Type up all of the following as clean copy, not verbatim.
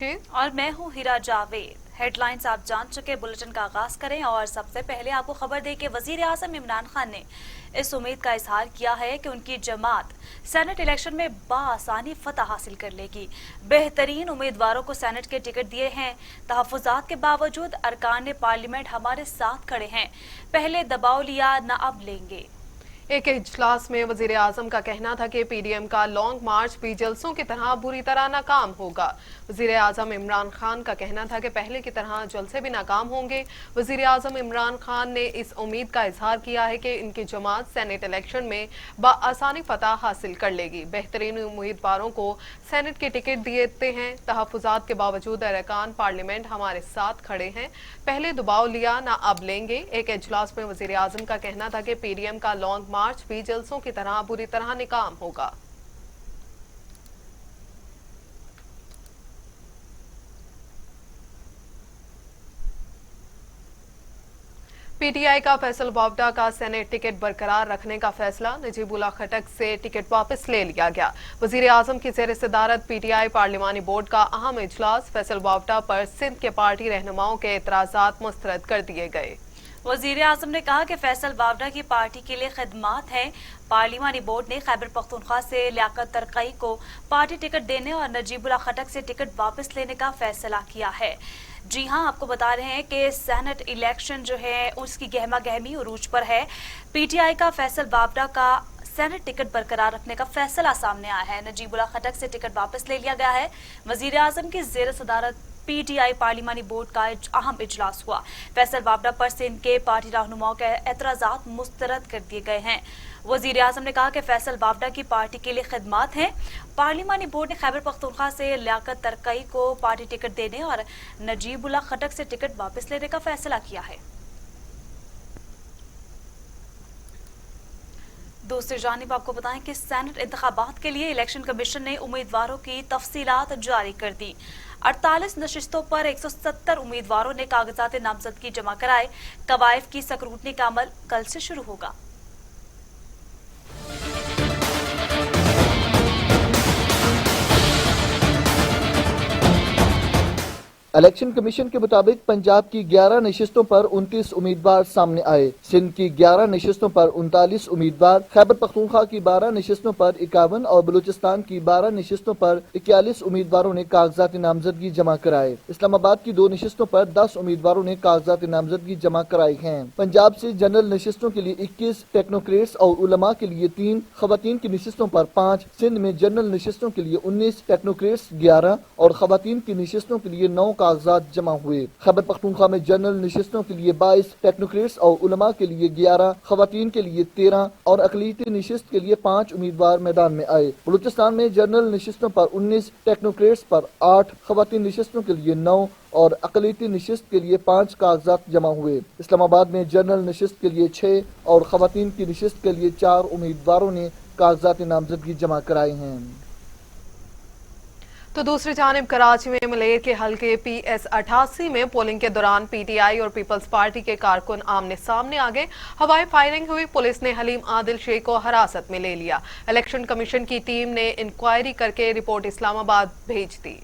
और मैं हूं हीरा जावेद। हेडलाइंस आप जान चुके, बुलेटिन का आगाज करें और सबसे पहले आपको खबर दें कि वजीर आजम इमरान खान ने इस उम्मीद का इजहार किया है कि उनकी जमात सेनेट इलेक्शन में बाआसानी फतह हासिल कर लेगी। बेहतरीन उम्मीदवारों को सेनेट के टिकट दिए हैं। तहफ्फुज़ात के बावजूद अरकान पार्लियामेंट हमारे साथ खड़े हैं। पहले दबाव लिया, न अब लेंगे। एक इजलास में वजीर आजम का कहना था कि पीडीएम का लॉन्ग मार्च भी जलसों की तरह बुरी तरह नाकाम होगा। वजीर आजम इमरान खान का कहना था कि पहले की तरह जलसे भी नाकाम होंगे। वजीर आजम इमरान खान ने इस उम्मीद का इजहार किया है कि इनकी जमात सेनेट इलेक्शन में बाआसानी फतह हासिल कर लेगी। बेहतरीन उम्मीदवारों को सेनेट के टिकट देते हैं। तहफ्फुज़ात के बावजूद अरकान पार्लियामेंट हमारे साथ खड़े हैं। पहले दबाव लिया, ना अब लेंगे। एक इजलास में वजीर आजम का कहना था कि पीडीएम का लॉन्ग मार्च भी जलसों की तरह बुरी तरह नाकाम होगा। पीटीआई का फैसल बावडा का सेनेट टिकट बरकरार रखने का फैसला। नजीबुल्लाह खटक से टिकट वापस ले लिया गया। वजीर आजम की ज़ेर सदारत पीटीआई पार्लिमानी बोर्ड का अहम इजलास। फैसल बावडा पर सिंध के पार्टी रहनुमाओं के एतराजात मुस्तरद कर दिए गए। वजीर आजम ने कहा कि फैसल बावडा की पार्टी के लिए खिदमात हैं। पार्लिमानी बोर्ड ने खैबर पख्तूनख्वा से लियाकत तरकई को पार्टी टिकट देने और नजीबुल्लाह खटक से टिकट वापस लेने का फैसला किया है। जी हां, आपको बता रहे हैं कि सेनेट इलेक्शन जो है उसकी गहमा गहमी उरूज पर है। पीटीआई का फैसल बावडा का सेनेट टिकट बरकरार रखने का फैसला सामने आया है। नजीबुल्लाह खटक से टिकट वापस ले लिया गया है। वजीर आजम की ज़ेर सदारत पीटीआई पार्लिमानी बोर्ड का अहम इजलास हुआ। फैसल बावडा पर सिंध के पार्टी रहनुमाओं के एतराजात मुस्तरद कर दिए गए हैं। वजीर आजम ने कहा कि फैसल बावडा की पार्टी के लिए खिदमात हैं। पार्लिमानी बोर्ड ने खैबर पख्तूनख्वा से लियाकत तरकई को पार्टी टिकट देने और नजीबुल्लाह खटक से टिकट वापस लेने का फैसला किया है। दूसरी जानिब आपको बताएं कि सेनेट इंतखाबात के लिए इलेक्शन कमीशन ने उम्मीदवारों की तफसीलात जारी कर दी। 48 नशिस्तों पर 170 उम्मीदवारों ने कागजात नामजदगी जमा कराए। कवायद की स्क्रूटनी का अमल कल से शुरू होगा। इलेक्शन कमीशन के मुताबिक पंजाब की 11 नशिस्तों पर 29 उम्मीदवार सामने आए। सिंध की 11 नशिस्तों पर 39 उम्मीदवार, खैबर पख्तूनख्वा की 12 नशिस्तों पर 51 और बलूचिस्तान की 12 नशिस्तों पर 41 उम्मीदवारों ने कागजात नामजदगी जमा कराए। इस्लामाबाद की 2 नशिस्तों पर 10 उम्मीदवारों ने कागजात नामजदगी जमा कराई हैं। पंजाब से जनरल नशिस्तों के लिए 21, टेक्नोक्रेट्स और उलमा के लिए 3, खवातीन की नशिस्तों पर 5, सिंध में जनरल नशिस्तों के लिए 19, टेक्नोक्रेट्स 11 और खवातीन की नशिस्तों के लिए 9 कागजात जमा हुए। खैबर पख्तूनख्वा में जनरल नशिस्तों के लिए 22, टेक्नोक्रेट्स और उलमा के लिए 11, खवातीन के लिए 13 और अकलीती नशिस्त के लिए 5 उम्मीदवार मैदान में आए। बलूचिस्तान में जनरल नशिस्तों पर 19, टेक्नोक्रेट्स पर 8, खवातीन नशिस्तों के लिए 9 और अकलीती नशिस्त के लिए 5 कागजात जमा हुए। इस्लामाबाद में जनरल नशिस्त के लिए 6 और खवातीन की नशिस्त के लिए 4 उम्मीदवारों ने कागजात नामजदगी जमा कराए हैं। तो दूसरी जानिब कराची में मलेर के हल्के PS88 में पोलिंग के दौरान पीटीआई और पीपल्स पार्टी के कारकुन आमने सामने आ गए। हवाई फायरिंग हुई। पुलिस ने हलीम आदिल शेख को हिरासत में ले लिया। इलेक्शन कमीशन की टीम ने इंक्वायरी करके रिपोर्ट इस्लामाबाद भेज दी।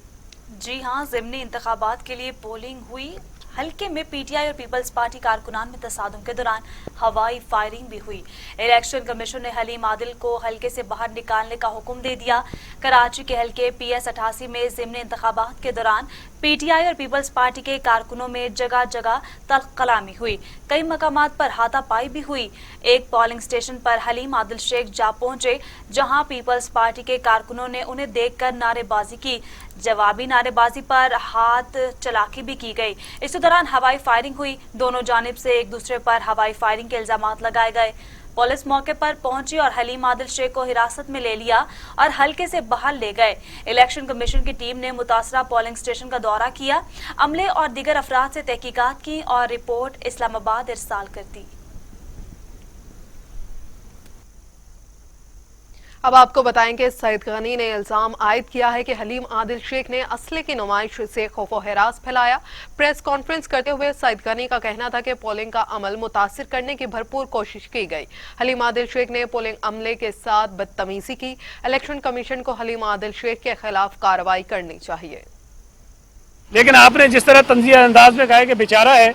जी हां, ज़िमनी इंतखाबात के लिए पोलिंग हुई। हल्के में पीटीआई और पीपल्स पार्टी कारकुनान में तसादुम के दौरान हवाई फायरिंग भी हुई। इलेक्शन कमीशन ने हलीम आदिल को हल्के से बाहर निकालने का हुक्म दे दिया। कराची के हल्के PS88 में ज़िमनी इंतखाबात के दौरान पीटीआई और पीपल्स पार्टी के कारकुनों में जगह जगह तल्ख कलामी हुई। कई मकामात पर हाथापाई भी हुई। एक पोलिंग स्टेशन पर हलीम आदिल शेख जा पहुंचे, जहां पीपल्स पार्टी के कारकुनों ने उन्हें देखकर नारेबाजी की। जवाबी नारेबाजी पर हाथ चलाकी भी की गई। इसी दौरान हवाई फायरिंग हुई। दोनों जानिब से एक दूसरे पर हवाई फायरिंग के इल्जामात लगाए गए। पुलिस मौके पर पहुंची और हलीम आदिल शेख को हिरासत में ले लिया और हल्के से बाहर ले गए। इलेक्शन कमीशन की टीम ने मुतासरा पोलिंग स्टेशन का दौरा किया, अमले और दीगर अफराद से तहकीकात की और रिपोर्ट इस्लामाबाद इरसाल कर दी। अब आपको बताएंगे सईद गनी ने इल्जाम आयद किया है कि हलीम आदिल शेख ने असले की नुमाइश से खौफो हरास फैलाया। प्रेस कॉन्फ्रेंस करते हुए सईद गनी का कहना था कि पोलिंग का अमल मुतासिर करने की भरपूर कोशिश की गई। हलीम आदिल शेख ने पोलिंग अमले के साथ बदतमीजी की। इलेक्शन कमीशन को हलीम आदिल शेख के खिलाफ कार्रवाई करनी चाहिए। لیکن आपने जिस तरह तंज़ीह अंदाज में कहा है कि बेचारा है,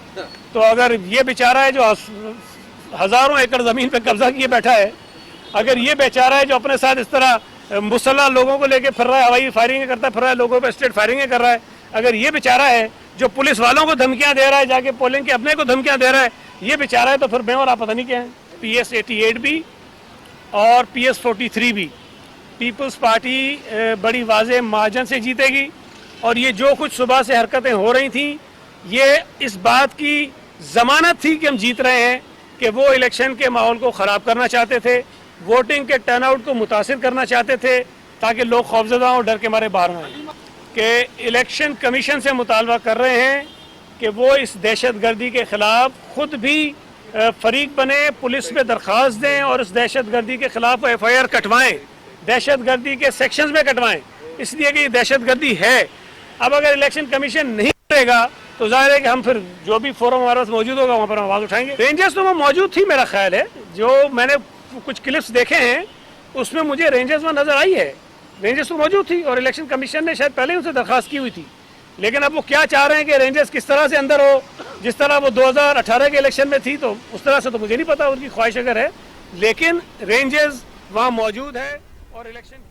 तो अगर ये बेचारा है जो हज़ारों एकड़ ज़मीन पे कब्जा किए बैठा है, अगर ये बेचारा है जो अपने साथ इस तरह मुसल्लह लोगों को लेके फिर रहा है, हवाई फायरिंग करता फिर रहा है, लोगों पे स्ट्रेट फायरिंग कर रहा है, अगर ये बेचारा है जो पुलिस वालों को धमकियां दे रहा है, जाके पोलिंग के अपने को धमकियां दे रहा है, ये बेचारा है, तो फिर मैं और आप पता नहीं क्या है। PS-88 भी और PS-43 भी पीपल्स पार्टी बड़ी वाज़े मार्जिन से जीतेगी। और ये जो कुछ सुबह से हरकतें हो रही थी, ये इस बात की ज़मानत थी कि हम जीत रहे हैं, कि वो इलेक्शन के माहौल को ख़राब करना चाहते थे, वोटिंग के टर्नआउट को मुतासिर करना चाहते थे, ताकि लोग खौफजदा और डर के मारे बाहर न आए। कि इलेक्शन कमीशन से मुतालबा कर रहे हैं कि वो इस दहशतगर्दी के ख़िलाफ़ ख़ुद भी फरीक बने, पुलिस में दरख्वास्त दें और इस दहशतगर्दी के ख़िलाफ़ FIR कटवाएँ, दहशतगर्दी के सेक्शंस में कटवाएँ, इसलिए कि ये दहशतगर्दी है। अब अगर इलेक्शन कमीशन नहीं करेगा तो जाहिर है कि हम फिर जो भी फोरम हमारे पास मौजूद होगा वहाँ पर हम आवाज़ उठाएंगे। रेंजर्स तो वो मौजूद थी, मेरा ख्याल है, जो मैंने कुछ क्लिप्स देखे हैं उसमें मुझे रेंजर्स में नज़र आई है, रेंजर्स तो मौजूद थी और इलेक्शन कमीशन ने शायद पहले ही उनसे दरख्वास्त की हुई थी। लेकिन अब वो क्या चाह रहे हैं कि रेंजर्स किस तरह से अंदर हो, जिस तरह वो 2018 के इलेक्शन में थी, तो उस तरह से तो मुझे नहीं पता उनकी ख्वाहिश अगर है, लेकिन रेंजर्स वहाँ मौजूद है और इलेक्शन की।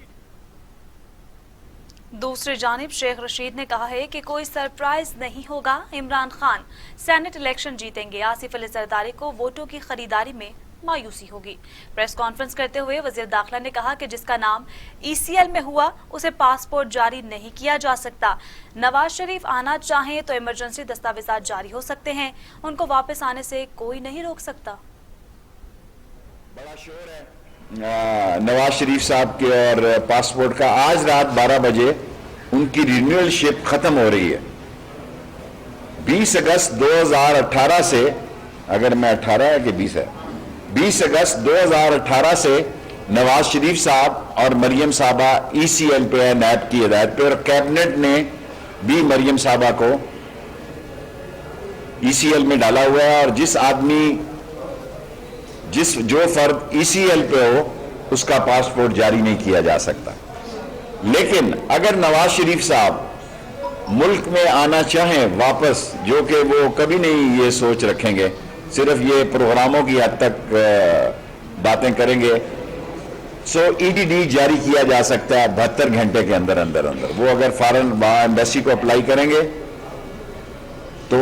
दूसरी जानिब शेख रशीद ने कहा है कि कोई सरप्राइज नहीं होगा, इमरान खान सेनेट इलेक्शन जीतेंगे। आसिफ अली जरदारी को वोटों की खरीदारी में मायूसी होगी। प्रेस कॉन्फ्रेंस करते हुए वजीर दाखिला ने कहा कि जिसका नाम ECL में हुआ उसे पासपोर्ट जारी नहीं किया जा सकता। नवाज शरीफ आना चाहें तो इमरजेंसी दस्तावेजात जारी हो सकते हैं, उनको वापस आने से कोई नहीं रोक सकता। बड़ा शोर है नवाज शरीफ साहब के और पासपोर्ट का। आज रात 12 बजे उनकी रिन्यूअलशिप खत्म हो रही है। 20 अगस्त 2018 से, अगर मैं 18 है कि 20 है, 20 अगस्त 2018 से नवाज शरीफ साहब और मरियम साहबा ECL पे है, नैब की हिदायत पे, और कैबिनेट ने भी मरियम साहबा को ECL में डाला हुआ है। और जो फर्द ECL पे हो उसका पासपोर्ट जारी नहीं किया जा सकता। लेकिन अगर नवाज शरीफ साहब मुल्क में आना चाहें वापस, जो कि वो कभी नहीं ये सोच रखेंगे, सिर्फ ये प्रोग्रामों की हद तक बातें करेंगे, सो EDD जारी किया जा सकता है 72 घंटे के अंदर अंदर अंदर। वो अगर फॉरेन एम्बेसी को अप्लाई करेंगे तो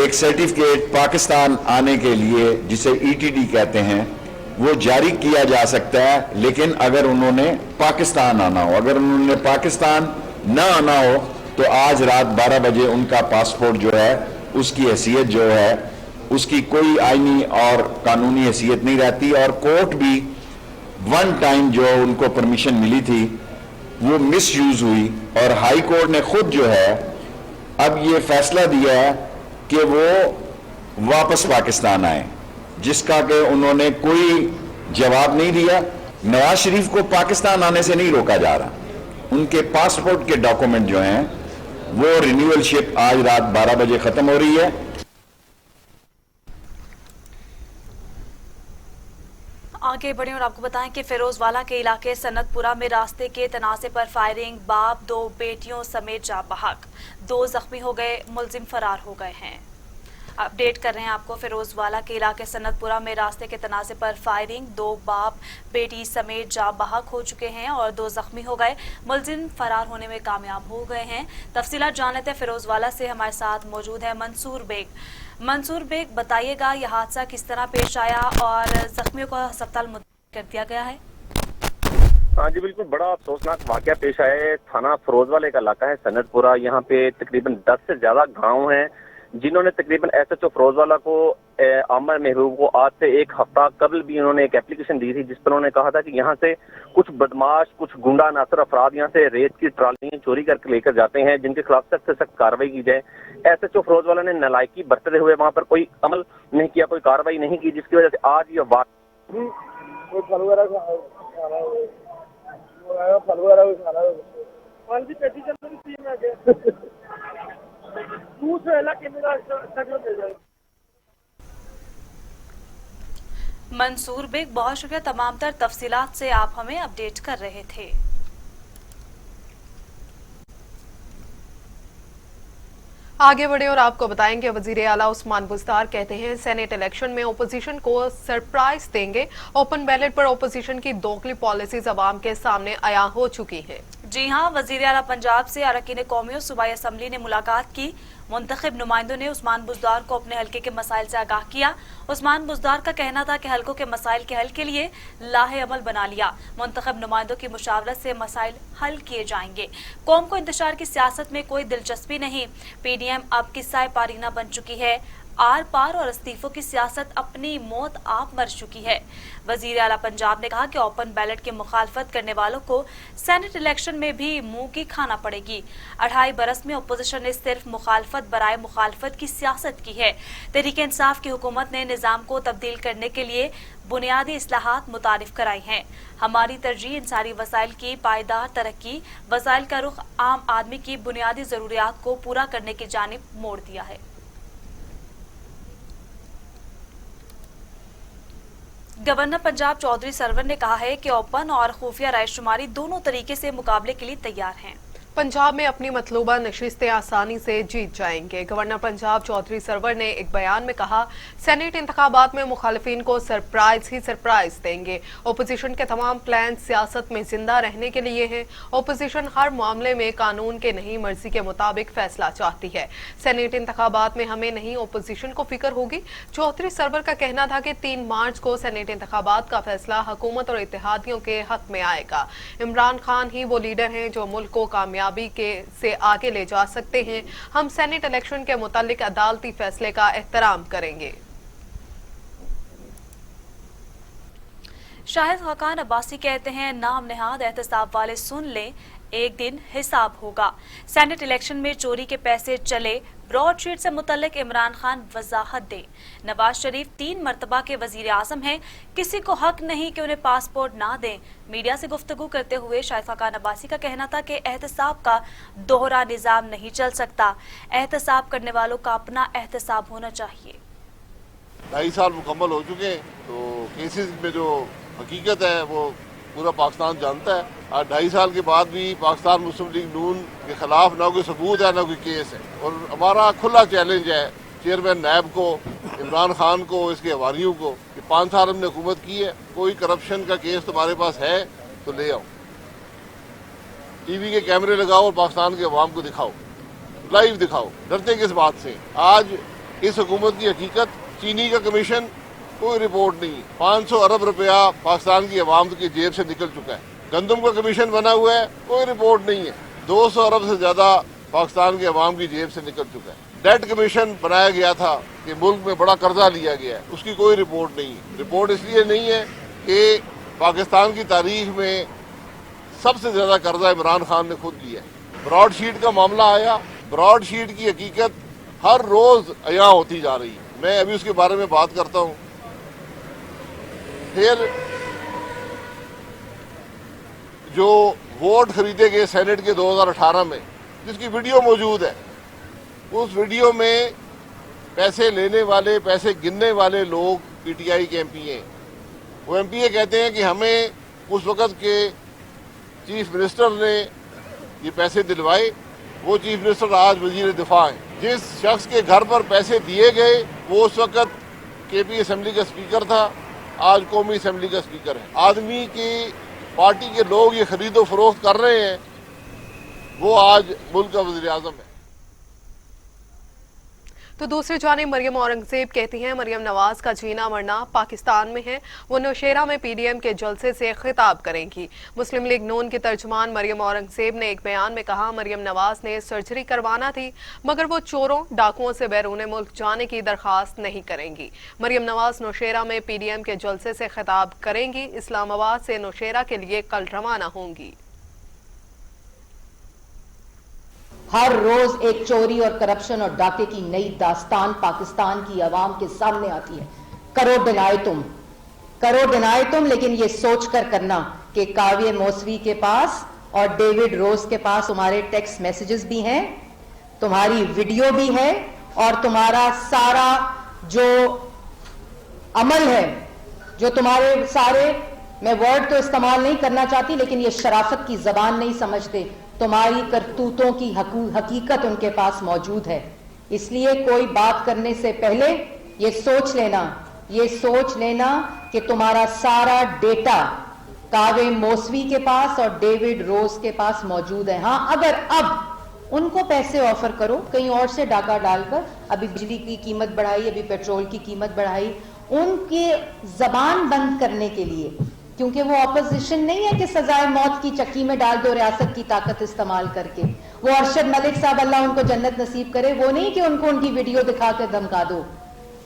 एक सर्टिफिकेट पाकिस्तान आने के लिए, जिसे ETD कहते हैं, वो जारी किया जा सकता है। लेकिन अगर उन्होंने पाकिस्तान आना हो, अगर उन्होंने पाकिस्तान न आना हो, तो आज रात 12 बजे उनका पासपोर्ट जो है, उसकी हैसियत जो है, उसकी कोई आईनी और कानूनी हैसियत नहीं रहती। और कोर्ट भी वन टाइम जो उनको परमिशन मिली थी वो मिस यूज हुई, और हाई कोर्ट ने खुद जो है अब ये फैसला दिया है कि वो वापस पाकिस्तान आए, जिसका कि उन्होंने कोई जवाब नहीं दिया। नवाज शरीफ को पाकिस्तान आने से नहीं रोका जा रहा, उनके पासपोर्ट के डॉक्यूमेंट जो हैं वो रिन्यूअलशिप आज रात 12 बजे खत्म हो रही है। आगे बढ़े और आपको बताएं कि फिरोजवाला के इलाके सन्नतपुरा में रास्ते के तनाज़े पर फायरिंग, बाप 2 बेटियों समेत जा बहक, 2 जख्मी हो गए, मुलजिम फरार हो गए हैं। अपडेट कर रहे हैं आपको, फिरोजवाला के इलाके सन्नतपुरा में रास्ते के तनाज़े पर फायरिंग, 2 बाप बेटी समेत जा बहक हो चुके हैं और 2 जख्मी हो गए, मुलजिम फरार होने में कामयाब हो गए हैं। तफसीलात जान लेते हैं। फिरोजवाला से हमारे साथ मौजूद है मंसूर बेग। मंसूर बेग, बताइएगा यह हादसा किस तरह पेश आया और जख्मियों को अस्पताल मुंतकिल कर दिया गया है? हाँ जी, बिल्कुल बड़ा अफसोसनाक वाकया पेश आया है। थाना फिरोजवाले का इलाका है सन्नतपुरा। यहाँ पे तकरीबन 10 से ज्यादा गांव हैं जिन्होंने तकरीबन SHO फिरोजवाला को, आमर महबूब को, आज से 1 हफ्ता कबल भी उन्होंने एक एप्लीकेशन दी थी जिस पर उन्होंने कहा था कि यहाँ से कुछ बदमाश, कुछ गुंडा नासर अफराद यहाँ से रेत की ट्रालियां चोरी करके लेकर जाते हैं, जिनके खिलाफ सख्त से सख्त कार्रवाई की जाए। SHO फिरोजवाला ने नालायकी बरतते हुए वहाँ पर कोई अमल नहीं किया, कोई कार्रवाई नहीं की, जिसकी वजह से आज ये मंसूर बेग, बहुत शुक्रिया तमाम तर तफसीलात से आप हमें अपडेट कर रहे थे। आगे बढ़े और आपको बताएंगे वजीर आला उस्मान बुज़दार कहते हैं सेनेट इलेक्शन में ओपोजिशन को सरप्राइज देंगे। ओपन बैलेट पर ओपोजिशन की दोगली पॉलिसीज अवाम के सामने आया हो चुकी है। जी हां, वजीर आला पंजाब से अरकान कौमी और सूबाई असम्बली ने मुलाकात की। मुंतखब नुमाइंदों ने उस्मान बुज़दार को अपने हल्के के मसाइल से आगाह किया। उस्मान बुज़दार का कहना था कि हल्कों के मसाइल के हल के लिए लाहे अमल बना लिया। मुंतखब नुमाइंदों की मुशावरत से मसाइल हल किए जाएंगे। कौम को इंतशार की सियासत में कोई दिलचस्पी नहीं। PDM अब किस्सा पारीना बन चुकी है। आर पार और इस्तीफों की सियासत अपनी मौत आप मर चुकी है। वजीर आला पंजाब ने कहा कि ओपन बैलेट की मुखालफत करने वालों को सेनेट इलेक्शन में भी मुंह की खाना पड़ेगी। 2.5 बरस में अपोजिशन ने सिर्फ मुखालफत बराए मुखालफत की सियासत की है। तहरीक इंसाफ की हुकूमत ने निज़ाम को तब्दील करने के लिए बुनियादी इस्लाहात मुतारिफ कराई हैं। हमारी तरजीह इंसानी वसाइल की पायदार तरक्की, वसाइल का रुख आम आदमी की बुनियादी ज़रूरियात को पूरा करने की जानिब मोड़ दिया है। गवर्नर पंजाब चौधरी सरवर ने कहा है कि ओपन और खुफिया रायशुमारी दोनों तरीके से मुकाबले के लिए तैयार हैं। पंजाब में अपनी मतलूबा नशिस्तें आसानी से जीत जाएंगे। गवर्नर पंजाब चौधरी सरवर ने एक बयान में कहा, सेनेट इंतखाबात में मुखालिफिन को सरप्राइज ही सरप्राइज देंगे। ओपोजिशन के तमाम प्लान सियासत में जिंदा रहने के लिए हैं। ओपोजिशन हर मामले में कानून के नहीं मर्जी के मुताबिक फैसला चाहती है। सेनेट इंतखाबात में हमें नहीं ओपोजिशन को फिक्र होगी। चौधरी सरवर का कहना था कि 3 मार्च को सेनेट इंतखाबात का फैसला हुकूमत और इत्तेहादियों के हक में आएगा। इमरान खान ही वो लीडर हैं जो मुल्क को कामयाबी से आगे ले जा सकते हैं। हम सेनेट इलेक्शन के मुतालिक अदालती फैसले का एहतराम करेंगे। शाहिद खाकान अब्बासी कहते हैं, नाम नहाद एहतसाब वाले सुन लें, एक दिन हिसाब होगा। सेनेट इलेक्शन में चोरी के पैसे चले, ब्रॉडशीट से मुतल्लिक इमरान खान वजाहत दे। नवाज शरीफ 3 मरतबा के वजीर आजम हैं, किसी को हक नहीं कि उन्हें पासपोर्ट ना दें। मीडिया से गुफ्तगू करते हुए शाहिद खाकान अब्बासी का कहना था कि एहतसाब का दोहरा निज़ाम नहीं चल सकता। एहतसाब करने वालों का अपना एहतसाब होना चाहिए। 2.5 साल मुकम्मल हो चुके हैं, तो केसेस में जो हकीकत है वो पूरा पाकिस्तान जानता है। आज 2.5 साल के बाद भी पाकिस्तान मुस्लिम लीग नून के खिलाफ ना कोई सबूत है ना कोई केस है। और हमारा खुला चैलेंज है चेयरमैन नैब को, इमरान खान को, इसके हवारियों को कि 5 साल हमने हुकूमत की है, कोई करप्शन का केस तुम्हारे पास है तो ले आओ, टीवी के कैमरे लगाओ और पाकिस्तान के अवाम को दिखाओ, लाइव दिखाओ। डरते किस बात से? आज इस हुकूमत की हकीकत, चीनी का कमीशन, कोई रिपोर्ट नहीं। 500 अरब रुपया पाकिस्तान की अवाम की जेब से निकल चुका है। गंदम का कमीशन बना हुआ है, कोई रिपोर्ट नहीं है। 200 अरब से ज्यादा पाकिस्तान की अवाम की जेब से निकल चुका है। डेट कमीशन बनाया गया था कि मुल्क में बड़ा कर्जा लिया गया है, उसकी कोई रिपोर्ट नहीं है। रिपोर्ट इसलिए नहीं है कि पाकिस्तान की तारीख में सबसे ज्यादा कर्जा इमरान खान ने खुद लिया है। ब्रॉडशीट का मामला आया, ब्रॉडशीट की हकीकत हर रोज अया होती जा रही है। मैं अभी उसके बारे में बात करता हूँ। फिर जो वोट खरीदे गए सेनेट के 2018 में, जिसकी वीडियो मौजूद है, उस वीडियो में पैसे लेने वाले, पैसे गिनने वाले लोग PTI के MP हैं। वो MPA कहते हैं कि हमें उस वक़्त के चीफ मिनिस्टर ने ये पैसे दिलवाए। वो चीफ मिनिस्टर आज वजीर दिफा हैं। जिस शख्स के घर पर पैसे दिए गए वो उस वक़्त KP असेंबली का स्पीकर था, आज कौमी असेंबली का स्पीकर है। आदमी की पार्टी के लोग ये खरीदो फरोख्त कर रहे हैं, वो आज मुल्क का वज़ीर आज़म है। तो दूसरी जानिब मरियम औरंगजेब कहती हैं, मरियम नवाज का जीना मरना पाकिस्तान में है। वो नौशेरा में PDM के जलसे से खिताब करेंगी। मुस्लिम लीग नून की तर्जुमान मरियम औरंगजेब ने एक बयान में कहा, मरियम नवाज ने सर्जरी करवाना थी मगर वो चोरों डाकुओं से बैरून मुल्क जाने की दरख्वास्त नहीं करेंगी। मरियम नवाज नौशेरा में PDM के जलसे से खिताब करेंगी। इस्लामाबाद से नौशेरा के लिए कल रवाना होंगी। हर रोज एक चोरी और करप्शन और डाके की नई दास्तान पाकिस्तान की आवाम के सामने आती है। करो डिनाए तुम, लेकिन ये सोचकर करना कि काव्य मौसवी के पास और डेविड रोज के पास तुम्हारे टेक्स्ट मैसेजेस भी हैं, तुम्हारी वीडियो भी है और तुम्हारा सारा जो अमल है, जो तुम्हारे सारे, मैं वर्ड तो इस्तेमाल नहीं करना चाहती लेकिन ये शराफत की जबान नहीं समझते, तुम्हारी करतूतों की हकीकत उनके पास मौजूद है। اس لیے کوئی بات کرنے سے پہلے یہ سوچ لینا کہ تمہارا سارا ڈیٹا کاوے موسوی کے پاس اور ڈیوڈ روز کے پاس موجود ہے. ہاں اگر اب ان کو پیسے آفر کرو کہیں اور سے ڈاکہ ڈال کر, ابھی بجلی کی قیمت بڑھائی, ابھی پیٹرول کی قیمت بڑھائی, ان کی زبان بند کرنے کے لیے, کیونکہ وہ اپوزیشن نہیں ہے کہ سزائے موت کی چکی میں ڈال دو ریاست کی طاقت استعمال کر کے. وہ ارشد ملک صاحب اللہ ان کو جنت نصیب کرے, وہ نہیں کہ ان کو ان کی ویڈیو دکھا کر دھمکا دو.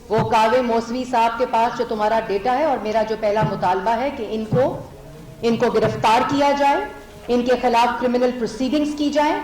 وہ کاوے موسوی صاحب کے پاس جو تمہارا ڈیٹا ہے, اور میرا جو پہلا مطالبہ ہے کہ ان کو گرفتار کیا جائے, ان کے خلاف کرمنل پروسیڈنگز کی جائیں.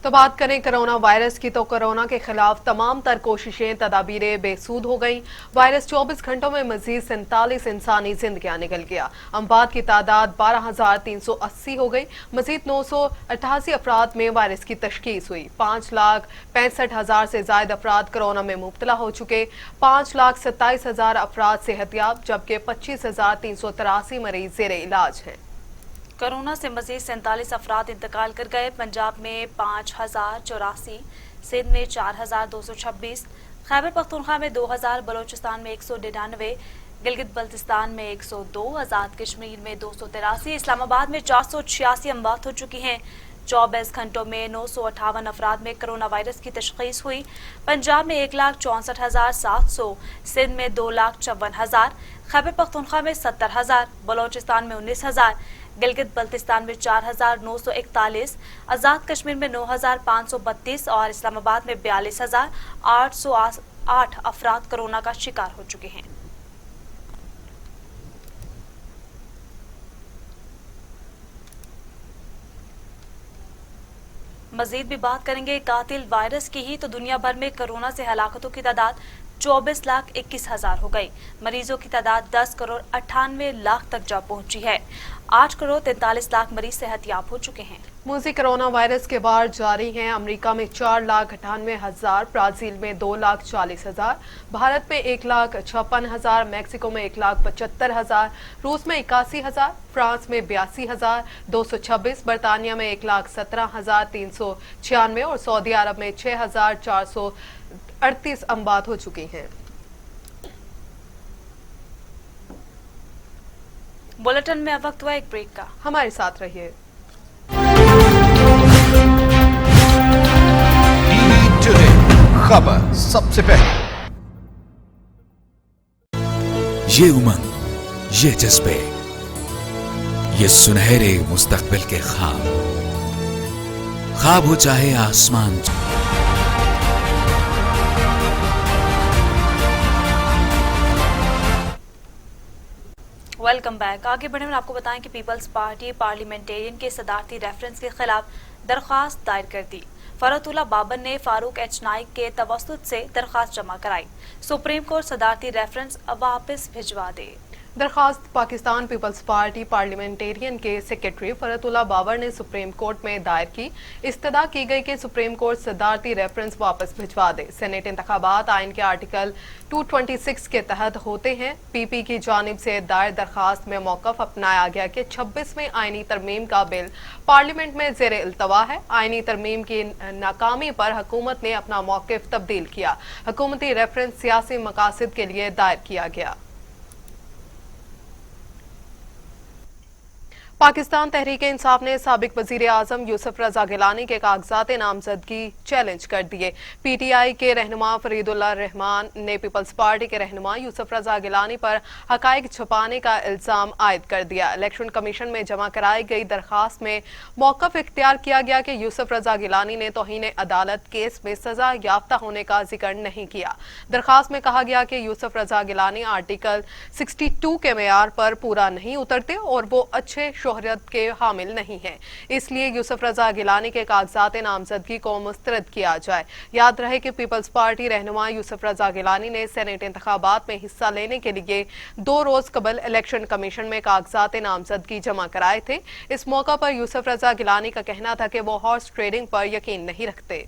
تو بات کریں کرونا وائرس کی, تو کرونا کے خلاف تمام تر کوششیں تدابیریں بے سود ہو گئیں. وائرس 24 گھنٹوں میں مزید 47 انسانی زندگیاں نکل گیا. اموات کی تعداد 12,380 ہو گئی. مزید 988 افراد میں وائرس کی تشخیص ہوئی. 5,65,000 سے زائد افراد کرونا میں مبتلا ہو چکے. 5,27,000 افراد صحت یاب, جبکہ 25,383 مریض زیر علاج ہیں. کورونا سے مزید 47 افراد انتقال کر گئے. پنجاب میں 5,084, سندھ میں 4,226, خیبر پختونخوا میں 2,000, بلوچستان میں 199, گلگت بلتستان میں 102, آزاد کشمیر میں 283, اسلام آباد میں 486 اموات ہو چکی ہیں. 24 گھنٹوں میں 958 افراد میں کرونا وائرس کی تشخیص ہوئی. پنجاب میں 1,64,700, سندھ میں 2,54,000, خیبر پختونخوا میں 70,000, بلوچستان میں 19,000, گلگت بلتستان میں 4,941, آزاد کشمیر میں 9,532 اور اسلام آباد میں 42,808 افراد کرونا کا شکار ہو چکے ہیں. مزید بھی بات کریں گے قاتل وائرس کی ہی, تو دنیا بھر میں کرونا سے ہلاکتوں کی تعداد 24,21,000 ہو گئی. مریضوں کی تعداد 10,98,00,000 تک جا پہنچی ہے. 8,43,00,000 مریض صحت یاب ہو چکے ہیں. موزی کرونا وائرس کے بار جاری ہیں. امریکہ میں 4,98,000, برازیل میں 2,40,000, بھارت میں 1,56,000, میکسیکو میں 1,75,000, روس میں 81,000, فرانس میں 82,226, برطانیہ میں 1,17,396 اور سعودی عرب میں 6,438 اموات ہو چکی ہیں. بلیٹن میں اب وقت ہوا ایک بریک کا, ہمارے ساتھ رہیے. خبر سب سے پہلے, یہ امنگ, یہ جذبے, یہ سنہرے مستقبل کے خواب ہو چاہے آسمان. Welcome back. آگے بڑھیں اور آپ کو بتائیں کہ پیپلز پارٹی پارلیمنٹیرین کے صدارتی ریفرنس کے خلاف درخواست دائر کر دی. فرحت اللہ بابر نے فاروق ایچ نائک کے توسط سے درخواست جمع کرائی. سپریم کورٹ صدارتی ریفرنس واپس بھجوا دے. درخواست پاکستان پیپلز پارٹی پارلیمنٹیرین کے سیکرٹری فرحت اللہ بابر نے سپریم کورٹ میں دائر کی. استدعا کی گئی کہ سپریم کورٹ صدارتی ریفرنس واپس بھجوا دے. سینیٹ انتخابات آئین کے آرٹیکل 226 کے تحت ہوتے ہیں. پی پی کی جانب سے دائر درخواست میں موقف اپنایا گیا کہ 26ویں آئینی ترمیم کا بل پارلیمنٹ میں زیر التوا ہے. آئینی ترمیم کی ناکامی پر حکومت نے اپنا موقف تبدیل کیا. حکومتی ریفرنس سیاسی مقاصد کے لیے دائر کیا گیا. پاکستان تحریک انصاف نے سابق وزیر اعظم یوسف رضا گیلانی کے کاغذات نامزدگی چیلنج کر دیے. پی ٹی آئی کے رہنما فرید اللہ رحمان نے پیپلز پارٹی کے رہنما یوسف رضا گیلانی پر حقائق چھپانے کا الزام عائد کر دیا. الیکشن کمیشن میں جمع کرائی گئی درخواست میں موقف اختیار کیا گیا کہ یوسف رضا گیلانی نے توہین عدالت کیس میں سزا یافتہ ہونے کا ذکر نہیں کیا. درخواست میں کہا گیا کہ یوسف رضا گیلانی آرٹیکل 62 کے معیار پر پورا نہیں اترتے اور وہ اچھے شہرت کے حامل نہیں ہیں. اس لیے یوسف رضا گیلانی کے کاغذات نامزدگی کو مسترد کیا جائے. یاد رہے کہ پیپلز پارٹی رہنما یوسف رضا گیلانی نے سینیٹ انتخابات میں حصہ لینے کے لیے 2 روز قبل الیکشن کمیشن میں کاغذات نامزدگی جمع کرائے تھے. اس موقع پر یوسف رضا گیلانی کا کہنا تھا کہ وہ ہارس ٹریڈنگ پر یقین نہیں رکھتے.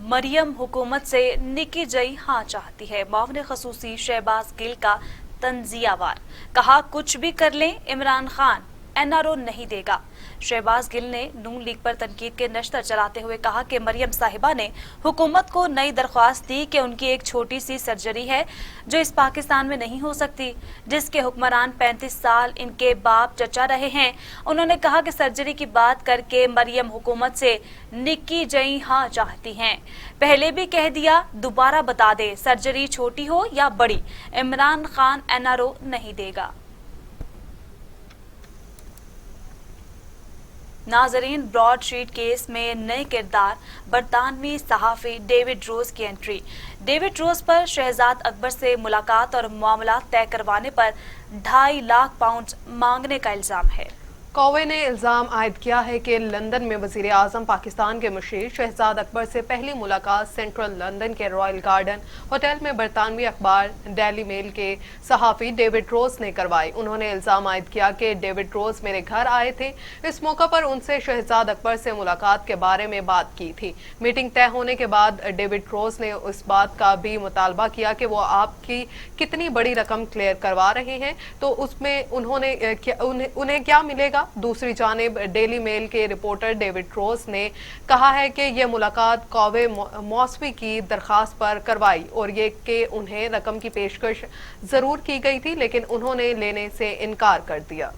مریم حکومت سے نکی جئی ہاں چاہتی ہے. معاون خصوصی شہباز گل کا تنزیہ وار, کہا کچھ بھی کر لیں عمران خان एनआरओ नहीं देगा। शहबाज गिल ने नून लीग पर तनकीद के नश्तर चलाते हुए कहा कि मरियम साहिबा ने हुकूमत को नई दरख्वास्त दी कि उनकी एक छोटी सी सर्जरी है जो इस पाकिस्तान में नहीं हो सकती, जिसके हुक्मरान 35 साल इनके बाप चचा रहे हैं। उन्होंने कहा कि सर्जरी की बात करके मरियम हुकूमत से निक्की जई हाँ चाहती हैं। पहले भी कह दिया, दोबारा बता दे, सर्जरी छोटी हो या बड़ी, इमरान खान एनआरओ नहीं देगा। नाजरीन, ब्रॉडशीट केस में नए किरदार बरतानवी सहाफ़ी डेविड रोज की एंट्री। डेविड रोज पर शहजाद अकबर से मुलाकात और मामला तय करवाने पर 2.5 लाख पाउंड मांगने का इल्जाम है। कौवे ने इल्जाम आयद किया है कि लंदन में वजीर आजम पाकिस्तान के मुशीर शहजाद अकबर से पहली मुलाकात सेंट्रल लंदन के रॉयल गार्डन होटल में बरतानवी अखबार डेली मेल के सहाफ़ी डेविड रोज ने करवाई। उन्होंने इल्जाम आयद किया कि डेविड रोज मेरे घर आए थे। इस मौका पर उनसे शहजाद अकबर से मुलाकात के बारे में बात की थी। मीटिंग तय होने के बाद डेविड रोज ने उस बात का भी मुतालबा किया कि वो आपकी कितनी बड़ी रकम क्लियर करवा रहे हैं, तो उसमें उन्हें क्या मिलेगा। दूसरी जानिब डेली मेल के रिपोर्टर डेविड रोज ने कहा है कि यह मुलाकात कौवे मौसवी की दरखास्त पर करवाई और ये कि उन्हें रकम की पेशकश जरूर की गई थी, लेकिन उन्होंने लेने से इनकार कर दिया।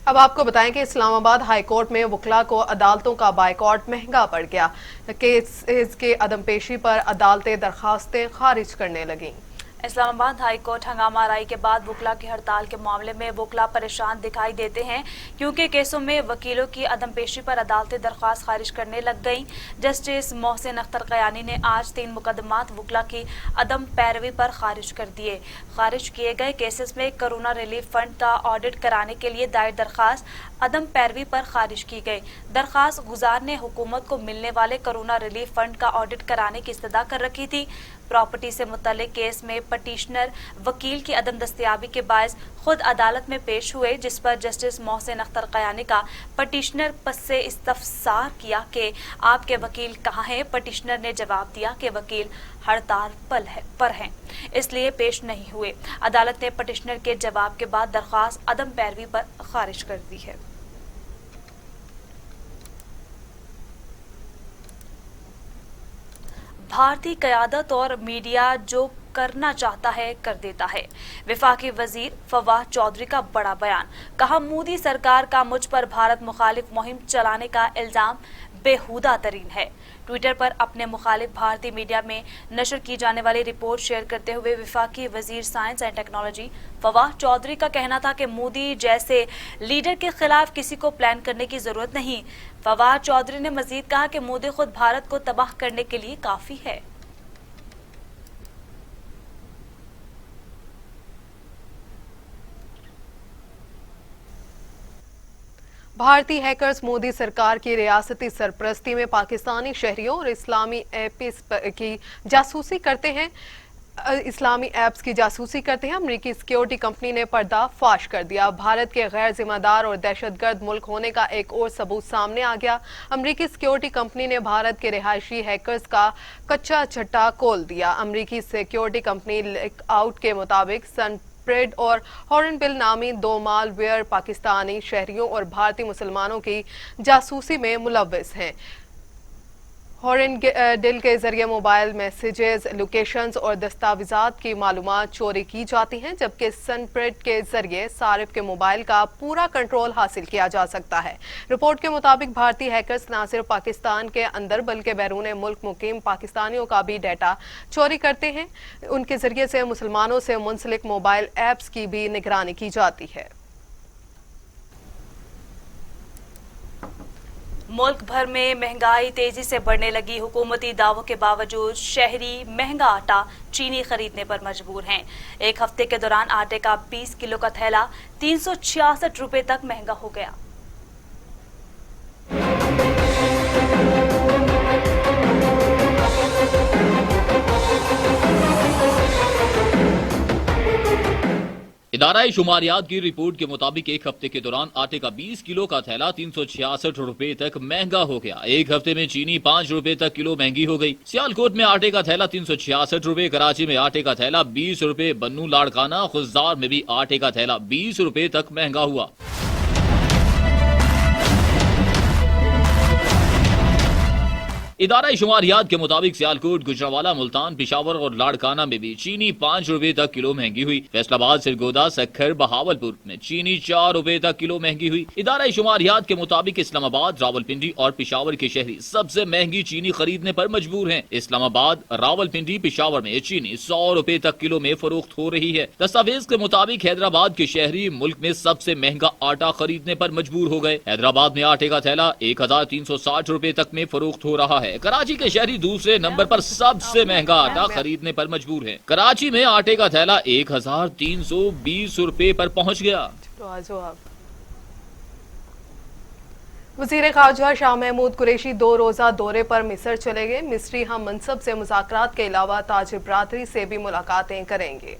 अब आपको बताएं कि इस्लामाबाद हाई कोर्ट में वकला को अदालतों का बायकॉट महंगा पड़ गया। केस के अदम पेशी पर अदालतें दरखास्तें खारिज करने लगीं। इस्लामाबाद हाई कोर्ट हंगामा आराई के बाद वकला की हड़ताल के मामले में वकला परेशान दिखाई देते हैं, क्योंकि केसों में वकीलों की अदम पेशी पर अदालतें दरख्वास्त खारिज करने लग गईं। जस्टिस मोहसिन अख्तर कयानी ने आज 3 मुकदमात वकला की अदम पैरवी पर खारिज कर दिए। खारिज किए गए केसेस में कोरोना रिलीफ फंड का ऑडिट कराने के लिए दायर दरख्वास्त अदम पैरवी पर खारिज की गई। दरख्वास्त गुजार ने हुकूमत को मिलने वाले कोरोना रिलीफ फंड का ऑडिट कराने की इस्तदा कर रखी थी। प्रॉपर्टी से मुतल्लिक केस में पटिशनर वकील की अदम दस्तयाबी के बायस खुद अदालत में पेश हुए, जिस पर जस्टिस मोहसिन अख्तर कयानी का पटिशनर पस से इस्तफसार किया कि आपके वकील कहाँ हैं। पटिशनर ने जवाब दिया कि वकील हड़ताल पर हैं, इसलिए पेश नहीं हुए। अदालत ने पटिशनर के जवाब के बाद दरख्वास्त अदम पैरवी पर खारिज कर दी है। भारतीय क़यादत और मीडिया जो करना चाहता है कर देता है। वफाकी वजीर फवाद चौधरी का बड़ा बयान। कहा, मोदी सरकार का मुझ पर भारत मुखालिफ मुहिम चलाने का इल्जाम बेहुदा तरीन है। ट्विटर पर अपने मुखालिफ भारतीय मीडिया में नशर की जाने वाली रिपोर्ट शेयर करते हुए वफाकी वजीर science and technology Fawad Chaudhry का कहना था कि मोदी जैसे लीडर के खिलाफ किसी को प्लान करने की जरूरत नहीं। फवाद चौधरी ने मजीद कहा कि मोदी खुद भारत को तबाह करने के लिए काफी है। भारतीय हैकर्स मोदी सरकार की रियासती सरपरस्ती में पाकिस्तानी शहरियों और इस्लामी ऐप्स की जासूसी करते हैं। अमरीकी सिक्योरिटी कंपनी ने पर्दाफाश कर दिया। भारत के गैर जिम्मेदार और दहशतगर्द मुल्क होने का एक और सबूत सामने आ गया। अमरीकी सिक्योरिटी कंपनी ने भारत के रिहायशी हैकर्स का कच्चा छट्टा खोल दिया। अमरीकी सिक्योरिटी कंपनी लीक आउट के मुताबिक सनस्प्रेड और हॉर्नबिल नामी 2 मालवेयर पाकिस्तानी शहरियों और भारतीय मुसलमानों की जासूसी में मुलव्वस हैं। हॉर्नबिल के जरिए मोबाइल मैसेजेस, लोकेशंस और दस्तावेजात की मालूमात चोरी की जाती हैं, जबकि सनस्प्रेड के जरिए सारिफ के मोबाइल का पूरा कंट्रोल हासिल किया जा सकता है। रिपोर्ट के मुताबिक भारतीय हैकर्स न सिर्फ पाकिस्तान के अंदर बल्कि बैरून मुल्क मुकीम पाकिस्तानियों का भी डाटा चोरी करते हैं। उनके जरिए से मुसलमानों से मुंसलिक मोबाइल ऐप्स की भी निगरानी की जाती है। मुल्क भर में महंगाई तेजी से बढ़ने लगी। हुकूमती दावों के बावजूद शहरी महंगा आटा, चीनी खरीदने पर मजबूर हैं। एक हफ्ते के दौरान आटे का 20 किलो का थैला 366 रुपए तक महंगा हो गया। ادارہ شماریات کی رپورٹ کے مطابق ایک ہفتے کے دوران آٹے کا 20 کلو کا تھیلا 366 روپے تک مہنگا ہو گیا۔ ایک ہفتے میں چینی 5 روپے تک کلو مہنگی ہو گئی۔ سیالکوٹ میں آٹے کا تھیلا 366 روپے، کراچی میں آٹے کا تھیلا 20 روپے، بنو لاڑکانہ خضدار میں بھی آٹے کا تھیلا 20 روپے تک مہنگا ہوا۔ ادارہ شماریات کے مطابق سیالکوٹ، گجرانوالہ، ملتان، پشاور اور لاڑکانہ میں بھی چینی 5 روپے تک کلو مہنگی ہوئی۔ فیصل آباد، سرگودا، سکھر، بہاولپور میں چینی 4 روپے تک کلو مہنگی ہوئی۔ ادارہ شماریات کے مطابق اسلام آباد، راولپنڈی اور پشاور کے شہری سب سے مہنگی چینی خریدنے پر مجبور ہیں۔ اسلام آباد، راولپنڈی، پشاور میں چینی 100 روپے تک کلو میں فروخت ہو رہی ہے۔ دستاویز کے مطابق حیدرآباد کے شہری ملک میں سب سے مہنگا آٹا خریدنے پر مجبور ہو گئے۔ حیدرآباد میں آٹے کا تھیلا 1360 روپے تک میں فروخت ہو رہا ہے۔ کراچی کے شہری دوسرے نمبر پر سب سے مہنگا آٹا خریدنے پر مجبور ہے۔ کراچی میں آٹے کا تھیلا 1320 روپے پر پہنچ گیا۔ وزیر خارجہ شاہ محمود قریشی 2 روزہ دورے پر مصر چلے گئے۔ مصری ہم منصب سے مذاکرات کے علاوہ تاجر برادری سے بھی ملاقاتیں کریں گے۔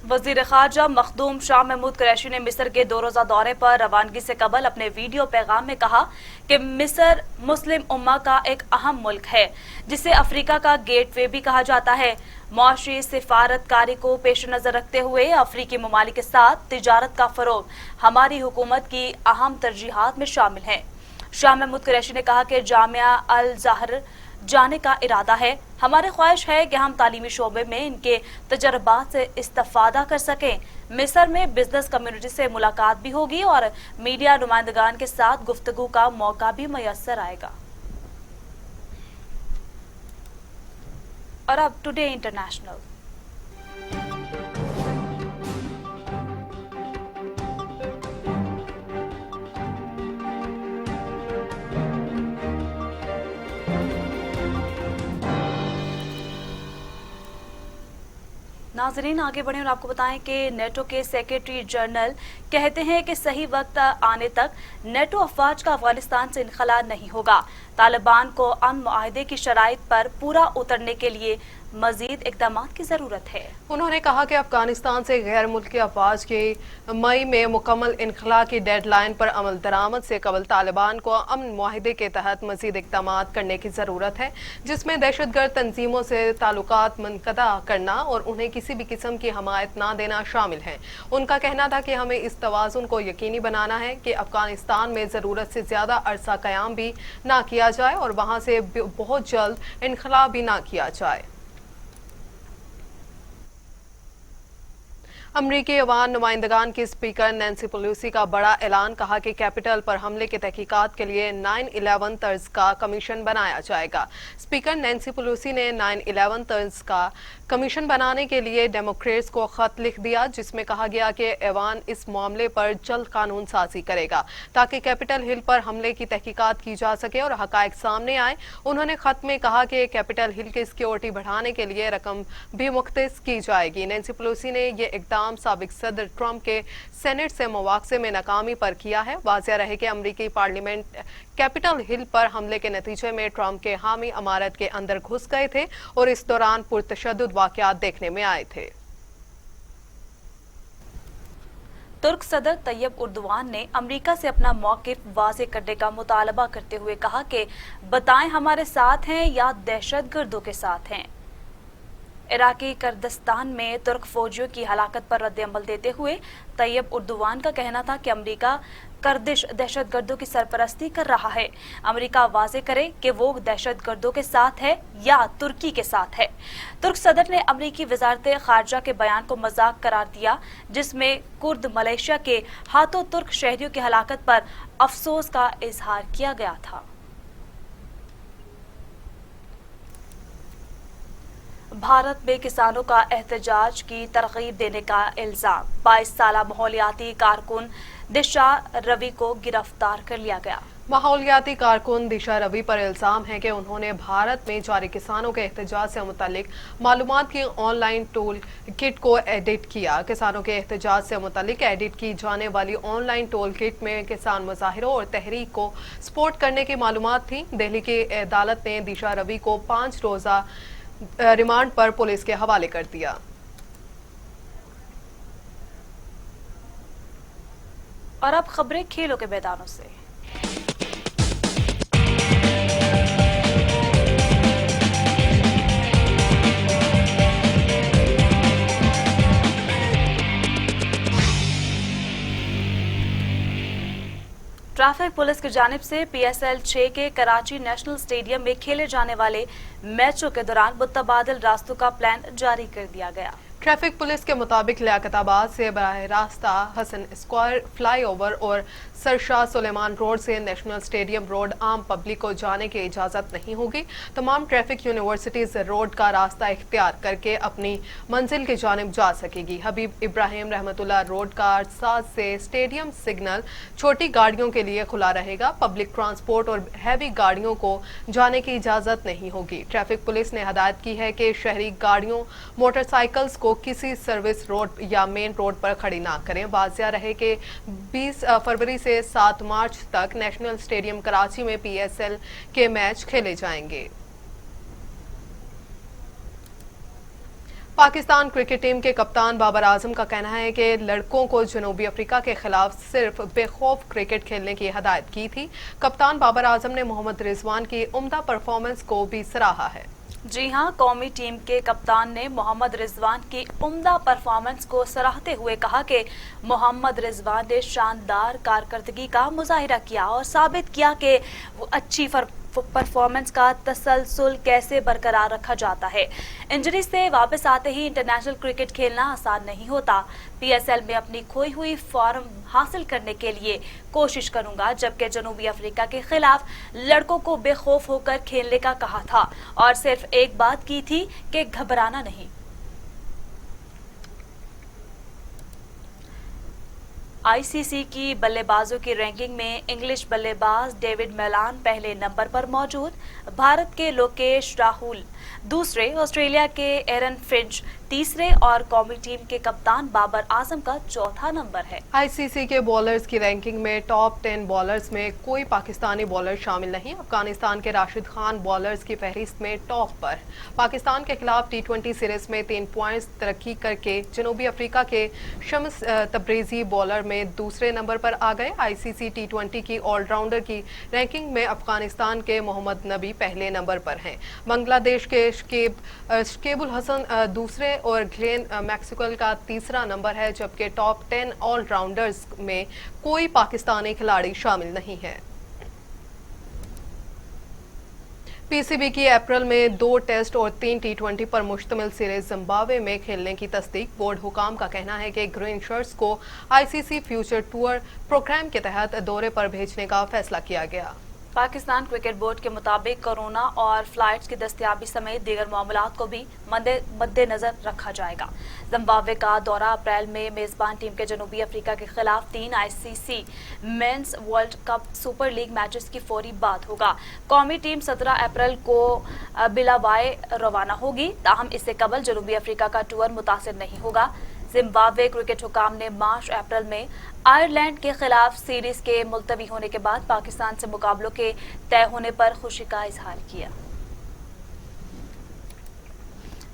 وزیر خارجہ مخدوم شاہ محمود قریشی نے مصر کے 2 روزہ دورے پر روانگی سے قبل اپنے ویڈیو پیغام میں کہا کہ مصر مسلم امہ کا ایک اہم ملک ہے جسے افریقہ کا گیٹ وے بھی کہا جاتا ہے۔ معاشی سفارت کاری کو پیش نظر رکھتے ہوئے افریقی ممالک کے ساتھ تجارت کا فروغ ہماری حکومت کی اہم ترجیحات میں شامل ہے۔ شاہ محمود قریشی نے کہا کہ جامعہ الازہر جانے کا ارادہ ہے۔ ہماری خواہش ہے کہ ہم تعلیمی شعبے میں ان کے تجربات سے استفادہ کر سکیں۔ مصر میں بزنس کمیونٹی سے ملاقات بھی ہوگی اور میڈیا نمائندگان کے ساتھ گفتگو کا موقع بھی میسر آئے گا۔ اور اب ٹوڈے انٹرنیشنل۔ ناظرین آگے بڑھیں اور آپ کو بتائیں کہ نیٹو کے سیکریٹری جنرل کہتے ہیں کہ صحیح وقت آنے تک نیٹو افواج کا افغانستان سے انخلا نہیں ہوگا۔ طالبان کو امن معاہدے کی شرائط پر پورا اترنے کے لیے مزید اقدامات کی ضرورت ہے۔ انہوں نے کہا کہ افغانستان سے غیر ملکی افواج کی مئی میں مکمل انخلا کی ڈیڈ لائن پر عمل درآمد سے قبل طالبان کو امن معاہدے کے تحت مزید اقدامات کرنے کی ضرورت ہے، جس میں دہشت گرد تنظیموں سے تعلقات منقطع کرنا اور انہیں کسی بھی قسم کی حمایت نہ دینا شامل ہے۔ ان کا کہنا تھا کہ ہمیں اس توازن کو یقینی بنانا ہے کہ افغانستان میں ضرورت سے زیادہ عرصہ قیام بھی نہ کیا جائے اور وہاں سے بہت جلد انخلا بھی نہ کیا جائے۔ امریکی عوام نمائندگان کی اسپیکر نینسی پیلوسی کا بڑا اعلان، کہا کہ کیپٹل پر حملے کی تحقیقات کے لیے 9/11 طرز کا کمیشن بنایا جائے گا۔ اسپیکر نینسی پیلوسی نے 9/11 طرز کا کمیشن بنانے کے لیے ڈیموکریٹس کو خط لکھ دیا، جس میں کہا گیا کہ ایوان اس معاملے پر جلد قانون سازی کرے گا تاکہ کیپٹل ہل پر حملے کی تحقیقات کی جا سکے اور حقائق سامنے آئے۔ انہوں نے خط میں کہا کہ کیپٹل ہل کی سیکیورٹی بڑھانے کے لیے رقم بھی مختص کی جائے گی۔ نینسی پیلوسی نے یہ اقدام سابق صدر ٹرمپ کے سینٹ سے مواخذے میں ناکامی پر کیا ہے۔ واضح رہے کہ امریکی پارلیمنٹ کیپٹل ہل پر حملے کے نتیجے میں ٹرمپ کے حامی عمارت کے اندر گھس گئے تھے اور اس دوران پرتشدد واقعات دیکھنے میں آئے تھے۔ ترک صدر طیب اردوان نے امریکہ سے اپنا موقف واضح کرنے کا مطالبہ کرتے ہوئے کہا کہ بتائیں ہمارے ساتھ ہیں یا دہشت گردوں کے ساتھ ہیں۔ عراقی کردستان میں ترک فوجیوں کی ہلاکت پر رد عمل دیتے ہوئے طیب اردوان کا کہنا تھا کہ امریکہ کردش دہشت گردوں کی سرپرستی کر رہا ہے۔ امریکہ واضح کرے کہ وہ دہشت گردوں کے ساتھ ہے یا ترکی کے ساتھ ہے۔ ترک صدر نے امریکی وزارت خارجہ کے بیان کو مذاق قرار دیا، جس میں کرد ملیشیا کے ہاتھوں ترک شہریوں کی ہلاکت پر افسوس کا اظہار کیا گیا تھا۔ بھارت میں کسانوں کا احتجاج کی ترغیب دینے کا الزام، 22 سالہ ماحولیاتی کارکن دشا روی کو گرفتار کر لیا گیا۔ ماحولیاتی کارکن دشا روی پر الزام ہے کہ انہوں نے بھارت میں جاری کسانوں کے احتجاج سے متعلق معلومات کی آن لائن ٹول کٹ کو ایڈٹ کیا۔ کسانوں کے احتجاج سے متعلق ایڈٹ کی جانے والی آن لائن ٹول کٹ میں کسان مظاہروں اور تحریک کو سپورٹ کرنے کی معلومات تھیں۔ دہلی کی عدالت نے دشا روی کو 5 روزہ ریمانڈ پر پولیس کے حوالے کر دیا۔ और अब खबरें खेलों के मैदानों से। ट्रैफिक पुलिस की जानिब से PSL 6 के कराची नेशनल स्टेडियम में खेले जाने वाले मैचों के दौरान मुतबादिल रास्तों का प्लान जारी कर दिया गया। ट्रैफिक पुलिस के मुताबिक लियाकताबाद से बराह रास्ता हसन स्क्वायर फ्लाईओवर और सरशाह सुलेमान रोड से नेशनल स्टेडियम रोड आम पब्लिक को जाने की इजाज़त नहीं होगी। तमाम ट्रैफिक यूनिवर्सिटीज रोड का रास्ता इख्तियार करके अपनी मंजिल की जानिब जा सकेगी। हबीब इब्राहिम रहमतुल्लाह रोड का 7 से स्टेडियम सिग्नल छोटी गाड़ियों के लिए खुला रहेगा। पब्लिक ट्रांसपोर्ट और हैवी गाड़ियों को जाने की इजाज़त नहीं होगी। ट्रैफिक पुलिस ने हदायत की है कि शहरी गाड़ियों मोटरसाइकिल्स को किसी सर्विस रोड या मेन रोड पर खड़ी ना करें। वाज़िया रहे कि 20 फरवरी से 7 मार्च तक नेशनल स्टेडियम कराची में PSL के मैच खेले जाएंगे। पाकिस्तान क्रिकेट टीम के कप्तान बाबर आजम का कहना है कि लड़कों को जनूबी अफ्रीका के खिलाफ सिर्फ बेखौफ क्रिकेट खेलने की हदायत की थी। कप्तान बाबर आजम ने मोहम्मद रिजवान की उम्दा परफॉर्मेंस को भी सराहा है। जी हां, कौमी टीम के कप्तान ने मोहम्मद रिजवान की उम्दा परफॉर्मेंस को सराहते हुए कहा कि मोहम्मद रिजवान ने शानदार कारकर्दगी का मुजाहिरा किया और साबित किया कि वो अच्छी परफॉर्मेंस का तसलसल कैसे बरकरार रखा जाता है। इंजरी से वापस आते ही इंटरनेशनल क्रिकेट खेलना आसान नहीं होता। PSL में अपनी खोई हुई फॉर्म हासिल करने के लिए कोशिश करूंगा, जबकि जनूबी अफ्रीका के खिलाफ लड़कों को बेखौफ होकर खेलने का कहा था और सिर्फ एक बात की थी कि घबराना नहीं। ICC की बल्लेबाजों की रैंकिंग में इंग्लिश बल्लेबाज डेविड मेलान पहले नंबर पर मौजूद, भारत के लोकेश राहुल दूसरे, ऑस्ट्रेलिया के एरन फिंच तीसरे और कौमी टीम के कप्तान बाबर आजम का चौथा नंबर है। ICC के बॉलर्स की रैंकिंग में टॉप 10 बॉलर्स में कोई पाकिस्तानी बॉलर शामिल नहीं। अफगानिस्तान के राशिद खान बॉलर्स की फहरिस्त में टॉप पर। पाकिस्तान के खिलाफ T20 सीरीज में 3 पॉइंट्स तरक्की करके जनूबी अफ्रीका के शम्स तब्रेजी बॉलर में दूसरे नंबर पर आ गए। ICC T20 की ऑलराउंडर की रैंकिंग में अफगानिस्तान के मोहम्मद नबी पहले नंबर पर हैं। बांग्लादेश के शकीबुल हसन दूसरे और ग्लेन मैक्सवेल का तीसरा नंबर है, जबकि टॉप 10 ऑलराउंडर्स में कोई पाकिस्तानी खिलाड़ी शामिल नहीं है। PCB की अप्रैल में 2 टेस्ट और 3 T20 पर मुश्तमिल सीरीज जिम्बाब्वे में खेलने की तस्दीक। बोर्ड हुकाम का कहना है कि ग्रीन शर्ट्स को ICC फ्यूचर टूर प्रोग्राम के तहत दौरे पर भेजने का फैसला किया गया। पाकिस्तान क्रिकेट बोर्ड के मुताबिक कोरोना और फ्लाइट्स की दस्तयाबी समेत दीगर मामलात को भी मद्देनजर रखा जाएगा। जिम्बाब्वे का दौरा अप्रैल में मेजबान टीम के जनूबी अफ्रीका के खिलाफ 3 ICC mains world cup super league matches की फौरी बाद होगा। कौमी टीम 17 अप्रैल को बिलावाए रवाना होगी, ताहम इससे कबल जनूबी अफ्रीका का टूर मुतासिर नहीं होगा। जिम्बाब्वे क्रिकेट हुकाम ने मार्च अप्रैल में आयरलैंड के खिलाफ सीरीज के मुलतवी होने के बाद पाकिस्तान से मुकाबलों के तय होने पर खुशी का इजहार किया।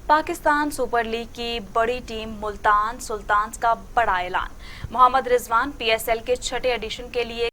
पाकिस्तान सुपर लीग की बड़ी टीम मुल्तान सुल्तान्स का बड़ा ऐलान। मोहम्मद रिजवान PSL के 6ठे एडिशन के लिए